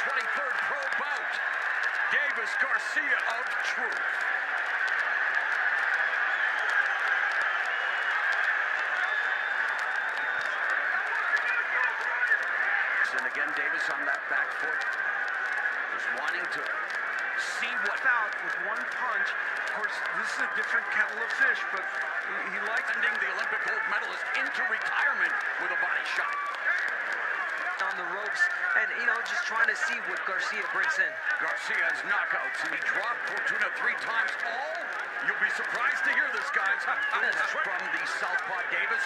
23rd pro bout. Davis Garcia of Truth. And again, Davis on that back foot, just wanting to see what's out with one punch. Of course, this is a different kettle of fish, but he likes sending the Olympic gold medalist into retirement with a body shot. On the ropes, and just trying to see what Garcia brings in. Garcia's knockouts, he dropped Fortuna 3 times. All you'll be surprised to hear this, guys. From the southpaw Davis,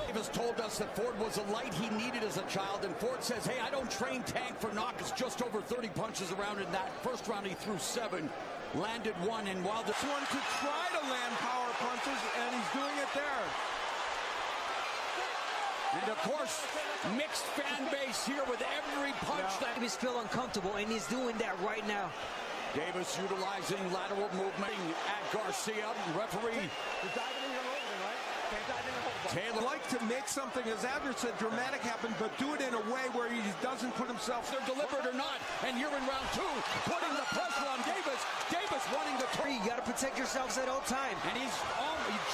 Davis told us that Ford was a light he needed as a child, and Ford says, hey, I don't train tank for knockouts. Just over 30 punches around in that first round. He threw 7, landed 1, and while this one could try to land power punches, and he's doing it there. And of course, mixed fan base here with every punch that Davis feel uncomfortable, and he's doing that right now. Davis utilizing lateral movement at Garcia. Referee Taylor like to make something, as Adler said, dramatic happen, but do it in a way where he doesn't put himself. They're deliberate or not, and you're in round 2, putting the pressure on Davis. Davis wanting to turn. You got to protect yourselves at all time. And he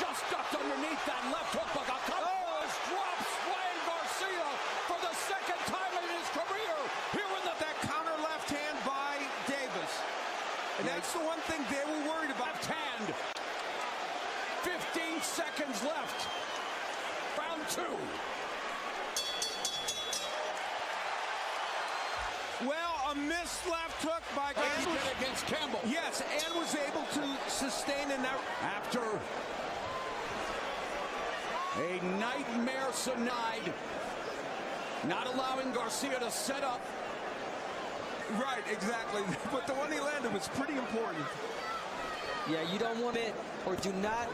just ducked underneath that left hook, but a couple drops Ryan Garcia for the 2nd time in his career. Here in that counter left hand by Davis. And that's the one thing they were worried about. Left hand. 15 seconds left. Round 2. Well, a missed left hook by Garcia against Campbell. Yes, and was able to sustain in that. After a nightmare Sinide, not allowing Garcia to set up. Right, exactly. But the one he landed was pretty important. Yeah, you don't want it, or do not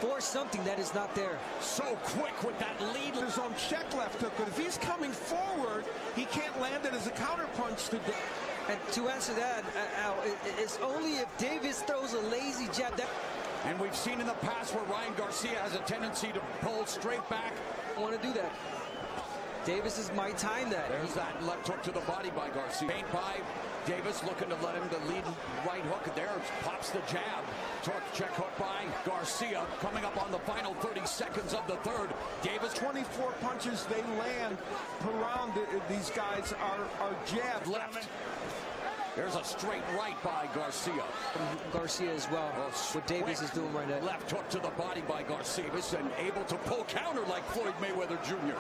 force something that is not there. So quick with that lead. His own check left hook, but if he's coming forward, he can't land it as a counter punch to. And to answer that, Al, it's only if Davis throws a lazy jab. And we've seen in the past where Ryan Garcia has a tendency to pull straight back. I want to do that. Davis is my time that. There's that left hook to the body by Garcia. Paint by Davis, looking to let him the lead right hook. There pops the jab. Torque check hook by Garcia. Coming up on the final 30 seconds of the 3rd. Davis. 24 punches they land per round. These guys are jabbed. Left. There's a straight right by Garcia. Garcia as well. What Davis is doing right now. Left hook to the body by Garcia, and able to pull counter like Floyd Mayweather Jr.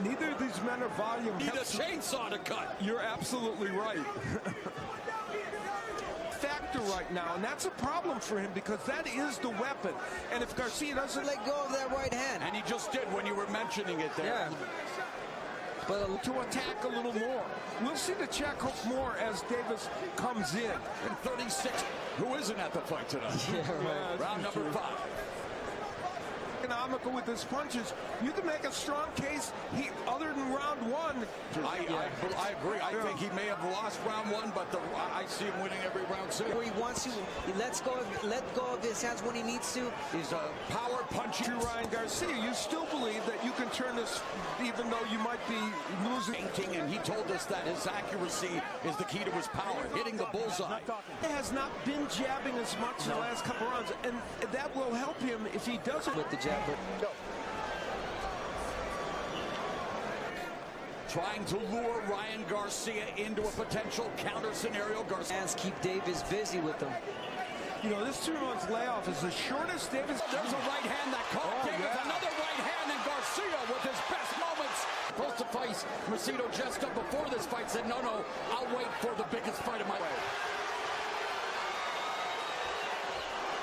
Neither of these men are volume. Need a chainsaw to cut. You're absolutely right. Factor right now, and that's a problem for him because that is the weapon. And if Garcia doesn't let go of that right hand, and he just did when you were mentioning it there. Yeah. But to attack a little more. We'll see the check hook more as Davis comes in. And 36, who isn't at the fight tonight? Yeah, right. Round number 5. Economical with his punches. You can make a strong case. Other than round 1. I agree. I think he may have lost round 1, but I see him winning every round 2. Where he wants to, he let go of his hands when he needs to. He's a power puncher. To Ryan Garcia, you still believe that you can turn this, even though you might be losing. And he told us that his accuracy is the key to his power, hitting the bullseye. He has not been jabbing as much in the last couple rounds, and that will help him if he doesn't. With the jab. Trying to lure Ryan Garcia into a potential counter scenario. Garcia keep Davis busy with them. You know, this 2-month layoff is the shortest Davis. There's a right hand that caught Davis. Yeah. Another right hand, and Garcia with his best moments. Supposed to fight Macedo Jesta before this fight said, no, I'll wait for the biggest fight of my life.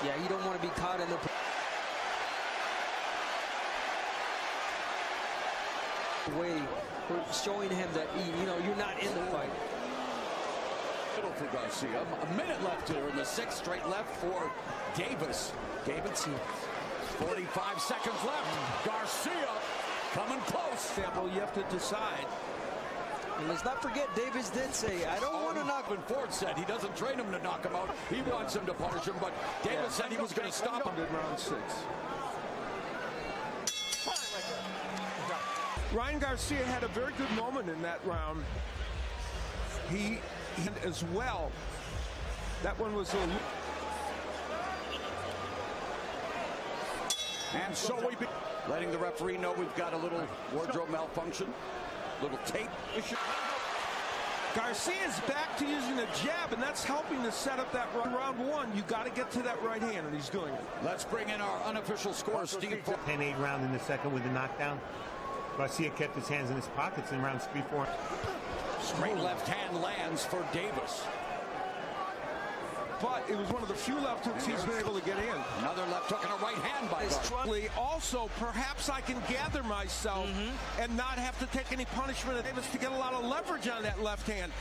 Yeah, you don't want to be caught in the way. We're showing him that you're not in the fight. Middle for Garcia. A minute left here in the 6th. Straight left for Davis. Davis, 45 seconds left. Garcia coming close. Sample, you have to decide. And let's not forget, Davis did say, I don't want to knock him. Ford said he doesn't train him to knock him out. He wants him to punish him, but Davis said he was going to stop him. In round 6. Ryan Garcia had a very good moment in that round. He as well. That one was a... And so we be letting the referee know we've got a little wardrobe malfunction, little tape issue. Garcia's back to using a jab, and that's helping to set up that round one. You got to get to that right hand, and he's doing it. Let's bring in our unofficial score, Steve. 10-8 round in the second with the knockdown. Garcia kept his hands in his pockets in rounds 3, 4. Straight left hand lands for Davis. But it was one of the few left hooks he's been able to get in. Another left hook and a right hand by Garcia. Also, perhaps I can gather myself and not have to take any punishment of Davis to get a lot of leverage on that left hand.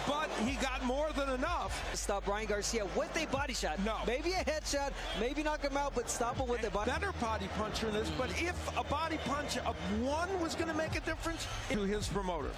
But he got more than enough. Stop Ryan Garcia with a body shot. No. Maybe a headshot, maybe knock him out, but stop him with a body. Better body puncher in this, but if a body punch of one was going to make a difference, to his promoter.